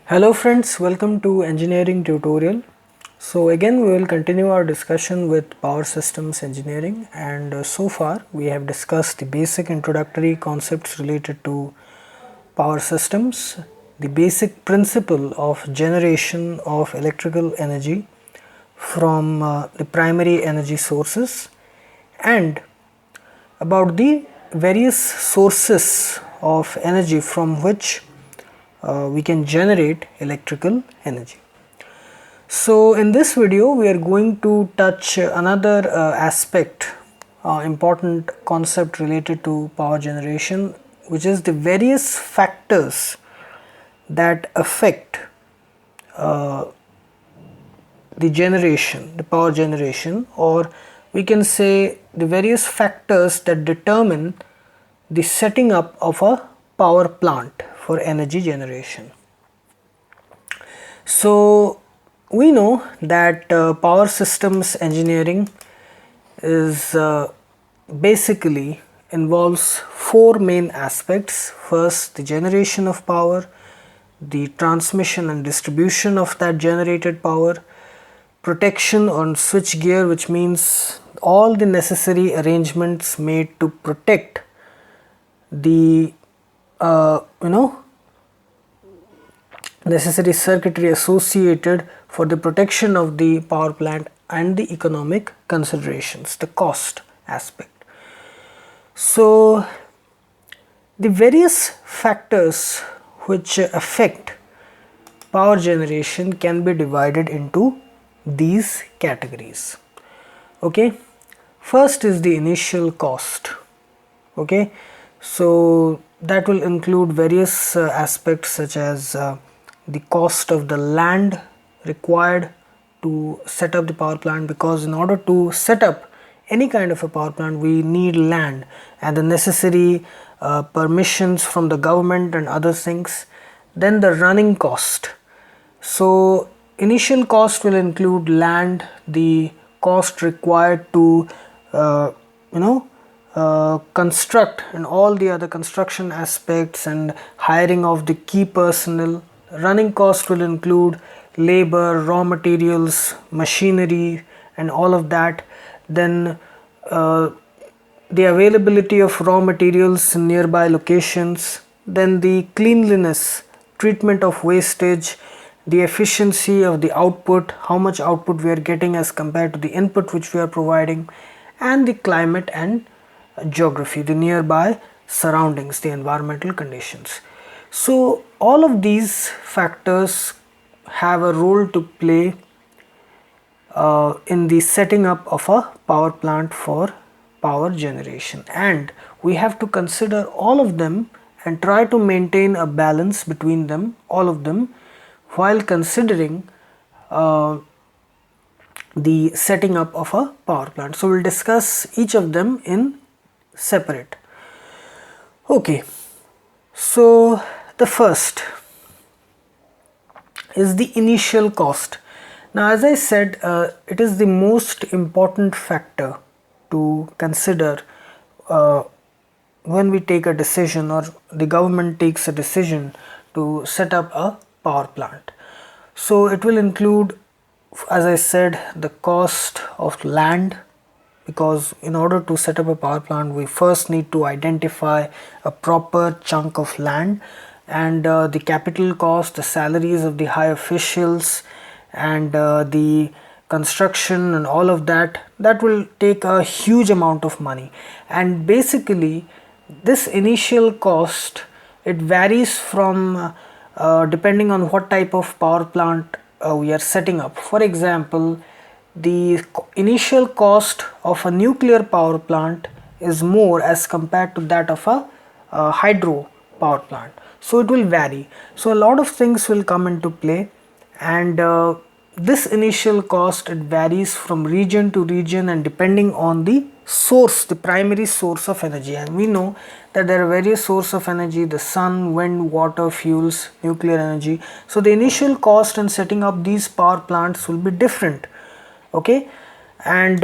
Hello friends, welcome to engineering tutorial. So again we will continue our discussion with power systems engineering, and so far we have discussed the basic introductory concepts related to power systems, the basic principle of generation of electrical energy from the primary energy sources, and about the various sources of energy from which we can generate electrical energy. So in this video we are going to touch another aspect, important concept related to power generation, which is the various factors that affect the power generation, or we can say the various factors that determine the setting up of a power plant for energy generation. So we know that power systems engineering is basically involves four main aspects. First, the generation of power, the transmission and distribution of that generated power, protection on switch gear, which means all the necessary arrangements made to protect the necessary circuitry associated for the protection of the power plant, and the economic considerations, the cost aspect. So the various factors which affect power generation can be divided into these categories. Okay, first is the initial cost. Okay, so that will include various aspects such as the cost of the land required to set up the power plant, because in order to set up any kind of a power plant we need land and the necessary permissions from the government and other things. Then the running cost. So initial cost will include land, the cost required to construct, and all the other construction aspects and hiring of the key personnel. Running cost will include labor, raw materials, machinery and all of that. Then the availability of raw materials in nearby locations. Then the cleanliness, treatment of wastage, the efficiency of the output, how much output we are getting as compared to the input which we are providing, and the climate and geography, the nearby surroundings, the environmental conditions. So all of these factors have a role to play in the setting up of a power plant for power generation, and we have to consider all of them and try to maintain a balance between them, all of them, while considering the setting up of a power plant. So we'll discuss each of them in separate. Okay, so the first is the initial cost. Now, as I said, it is the most important factor to consider when we take a decision, or the government takes a decision to set up a power plant. So it will include, as I said, the cost of land, because in order to set up a power plant we first need to identify a proper chunk of land, and the capital cost, the salaries of the high officials, and the construction and all of that, that will take a huge amount of money. And basically this initial cost, it varies from depending on what type of power plant we are setting up. For example, the initial cost of a nuclear power plant is more as compared to that of a hydro power plant. So it will vary. So a lot of things will come into play, and this initial cost, it varies from region to region and depending on the source, the primary source of energy. And we know that there are various sources of energy: the sun, wind, water, fuels, nuclear energy. So the initial cost in setting up these power plants will be different. Okay, and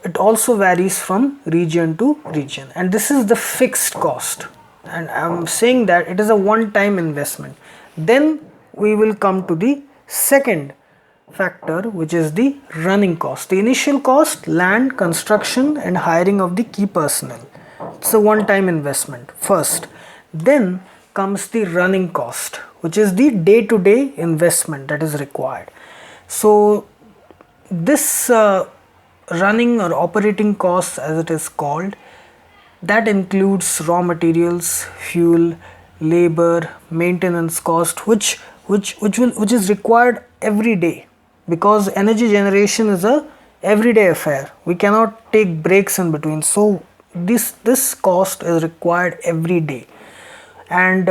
it also varies from region to region, and this is the fixed cost, and I'm saying that it is a one-time investment. Then we will come to the second factor, which is the running cost. The initial cost, land, construction and hiring of the key personnel. It's a one-time investment first. Then comes the running cost, which is the day-to-day investment that is required. So this running or operating costs, as it is called, that includes raw materials, fuel, labor, maintenance cost, which is required every day, because energy generation is a everyday affair. We cannot take breaks in between. So this cost is required every day, and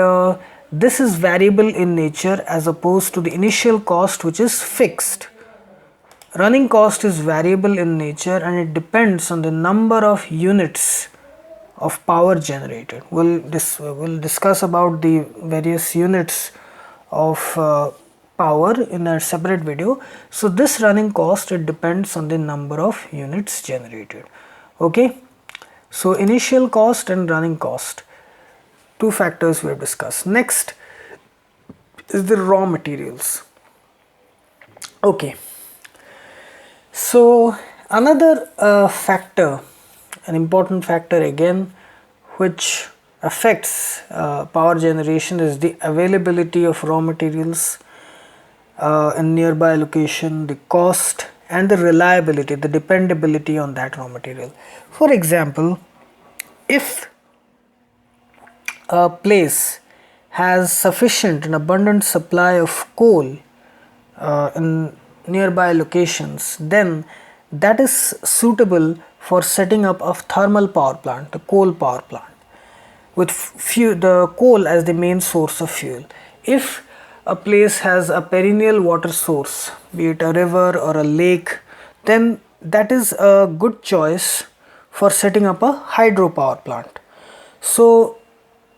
this is variable in nature as opposed to the initial cost, which is fixed. Running cost is variable in nature and it depends on the number of units of power generated. We'll discuss about the various units of power in a separate video. So this running cost, it depends on the number of units generated. Okay, so initial cost and running cost, two factors we have discussed. Next is the raw materials. Okay, so another factor, an important factor again, which affects power generation, is the availability of raw materials in nearby location, the cost and the reliability, the dependability on that raw material. For example, if a place has sufficient and abundant supply of coal in nearby locations, then that is suitable for setting up a thermal power plant, the coal power plant, with the coal as the main source of fuel. If a place has a perennial water source, be it a river or a lake, then that is a good choice for setting up a hydropower plant. So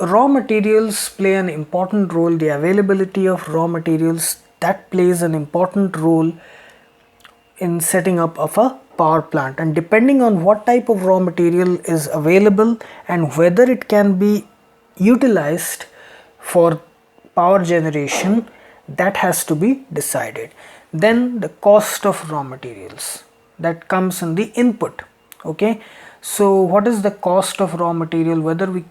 raw materials play an important role. The availability of raw materials, that plays an important role in setting up of a power plant, and depending on what type of raw material is available and whether it can be utilized for power generation, that has to be decided. Then the cost of raw materials, that comes in the input. Okay, so what is the cost of raw material, whether we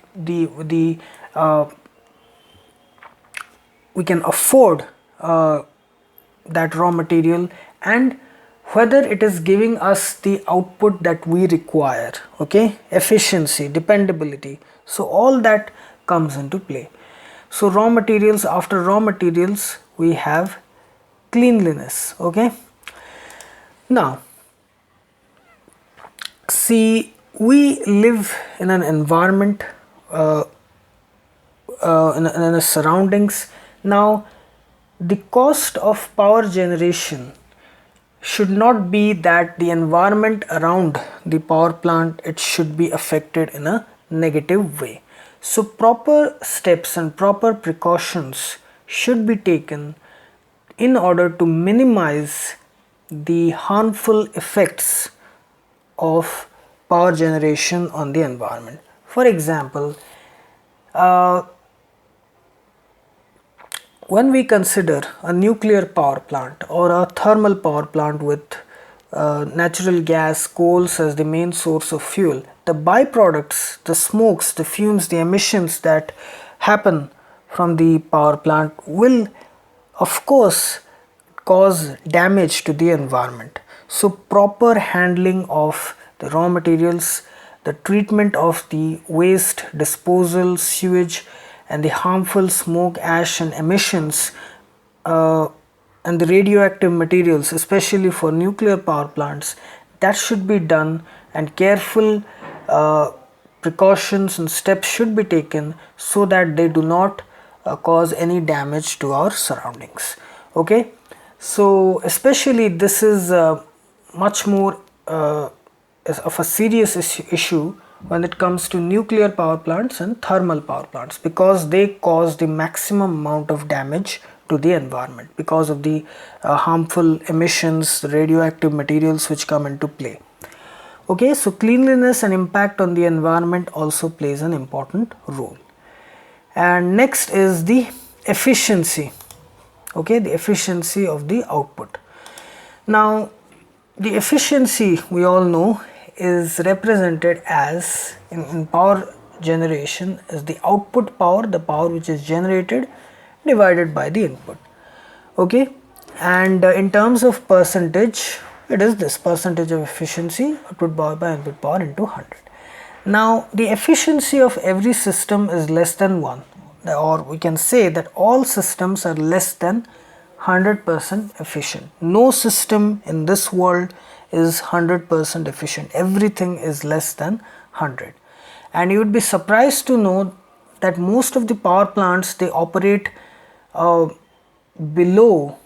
can afford that raw material, and whether it is giving us the output that we require. Okay, efficiency, dependability, so all that comes into play. So raw materials, after raw materials we have cleanliness. Okay, now see, we live in an environment, in a surroundings. Now the cost of power generation should not be that the environment around the power plant, it should be affected in a negative way. So proper steps and proper precautions should be taken in order to minimize the harmful effects of power generation on the environment. For example, when we consider a nuclear power plant or a thermal power plant with natural gas, coals as the main source of fuel, the byproducts, the smokes, the fumes, the emissions that happen from the power plant will of course cause damage to the environment. So proper handling of the raw materials, the treatment of the waste, disposal, sewage and the harmful smoke, ash and emissions and the radioactive materials, especially for nuclear power plants, that should be done, and careful precautions and steps should be taken so that they do not cause any damage to our surroundings. Okay, so especially this is much more of a serious issue when it comes to nuclear power plants and thermal power plants, because they cause the maximum amount of damage to the environment because of the harmful emissions, radioactive materials which come into play. Okay, so cleanliness and impact on the environment also plays an important role. And next is the efficiency. okay, the efficiency of the output. Now the efficiency, we all know, is represented as in power generation as the output power, the power which is generated divided by the input, okay, and in terms of percentage, it is this percentage of efficiency, output power by input power into 100. Now the efficiency of every system is less than 1, or we can say that all systems are less than 100% efficient. No system in this world is 100% efficient. Everything is less than 100. And you would be surprised to know that most of the power plants, they operate below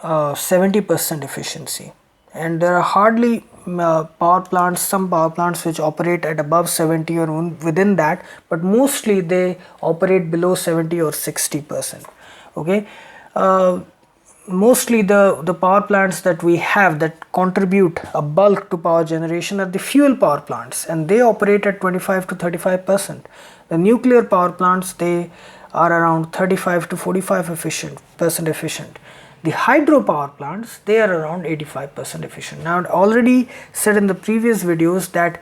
70% efficiency, and there are hardly power plants, some power plants which operate at above 70 or within that, but mostly they operate below 70 or 60%, okay. Mostly the power plants that we have that contribute a bulk to power generation are the fuel power plants, and they operate at 25 to 35%. The nuclear power plants, they are around 35 to 45% efficient. The hydro power plants, they are around 85% efficient. Now I already said in the previous videos that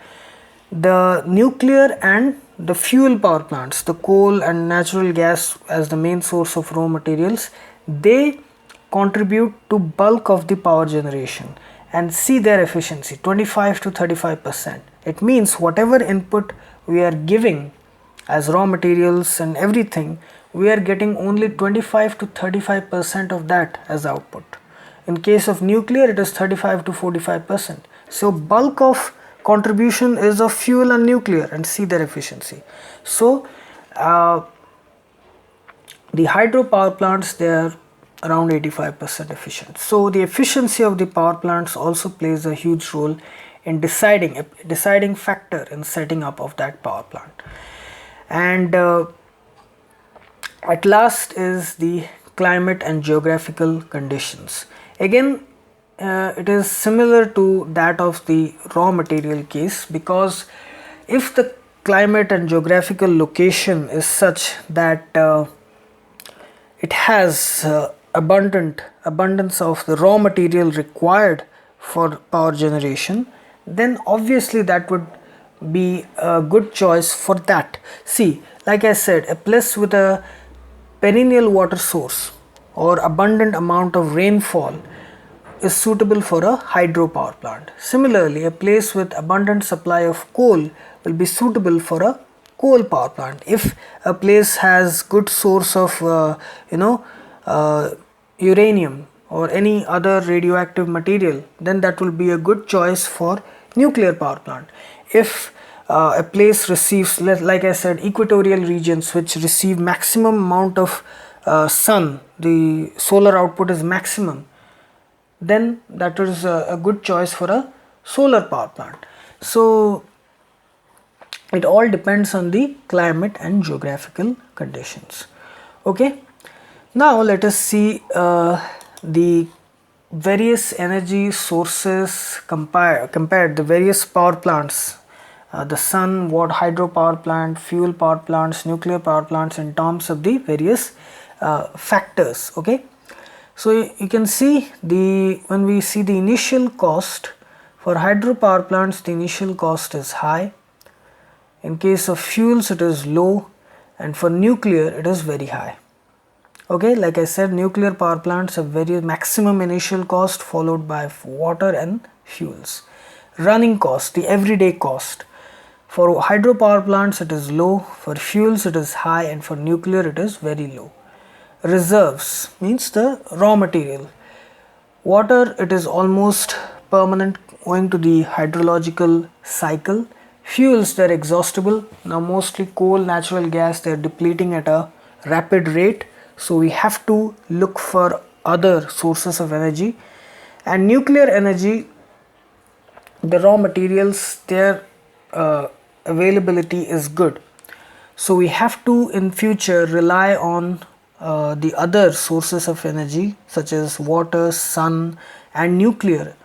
the nuclear and the fuel power plants, the coal and natural gas as the main source of raw materials, they contribute to bulk of the power generation, and see their efficiency 25 to 35%. It means whatever input we are giving as raw materials and everything, we are getting only 25 to 35% of that as output. In case of nuclear, it is 35 to 45%. So bulk of contribution is of fuel and nuclear, and see their efficiency. So the hydro power plants, they are around 85% efficient. So the efficiency of the power plants also plays a huge role in deciding factor in setting up of that power plant. And at last is the climate and geographical conditions. Again, it is similar to that of the raw material case, because if the climate and geographical location is such that it has abundance of the raw material required for power generation, then obviously that would be a good choice for that. See, like I said, a place with a perennial water source or abundant amount of rainfall is suitable for a hydropower plant. Similarly, a place with abundant supply of coal will be suitable for a coal power plant. If a place has good source of uranium or any other radioactive material, then that will be a good choice for nuclear power plant. If a place receives, like I said, equatorial regions which receive maximum amount of sun, the solar output is maximum, then that is a good choice for a solar power plant. So it all depends on the climate and geographical conditions. Okay, now let us see the various energy sources, compared the various power plants, the sun, hydro power plant, fuel power plants, nuclear power plants, in terms of the various factors. Okay, so you can see when we see the initial cost for hydro power plants, the initial cost is high. In case of fuels, it is low, and for nuclear it is very high. Okay, like I said, nuclear power plants have very maximum initial cost, followed by water and fuels. Running cost, the everyday cost, for hydropower plants it is low, for fuels it is high, and for nuclear it is very low. Reserves means the raw material. Water, it is almost permanent owing to the hydrological cycle. Fuels, they are exhaustible. Now mostly coal, natural gas, they are depleting at a rapid rate, so we have to look for other sources of energy. And nuclear energy, the raw materials, their availability is good, so we have to in future rely on the other sources of energy such as water, sun and nuclear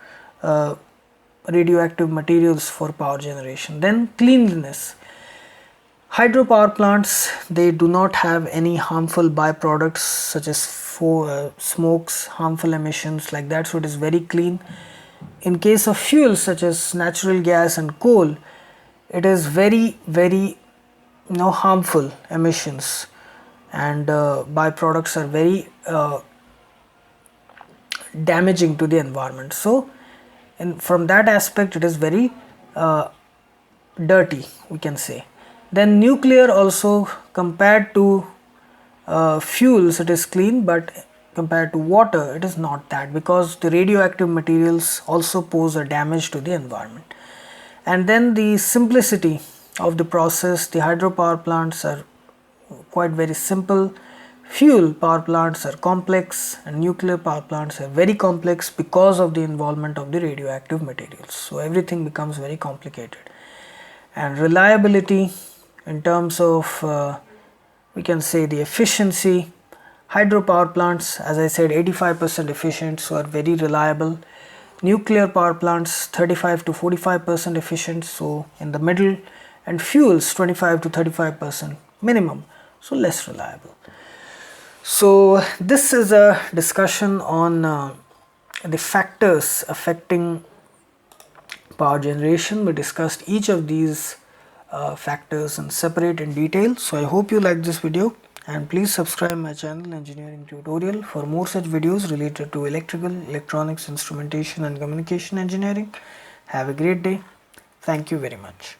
radioactive materials for power generation. Then cleanliness. Hydropower plants, they do not have any harmful byproducts such as smokes, harmful emissions like that, so it is very clean. In case of fuels such as natural gas and coal, it is very harmful emissions, and byproducts are very damaging to the environment. So from that aspect it is very dirty, we can say. Then nuclear also, compared to fuels it is clean, but compared to water it is not that, because the radioactive materials also pose a damage to the environment. And then the simplicity of the process, the hydropower plants are quite very simple, fuel power plants are complex, and nuclear power plants are very complex because of the involvement of the radioactive materials. So everything becomes very complicated. And reliability, in terms of we can say the efficiency, hydropower plants, as I said, 85% efficient, so are very reliable. Nuclear power plants 35 to 45% efficient, so in the middle. And fuels 25 to 35% minimum, so less reliable. So this is a discussion on the factors affecting power generation. We discussed each of these factors and separate in detail. So I hope you liked this video, and please subscribe my channel Engineering Tutorial for more such videos related to electrical, electronics, instrumentation and communication engineering. Have a great day. Thank you very much.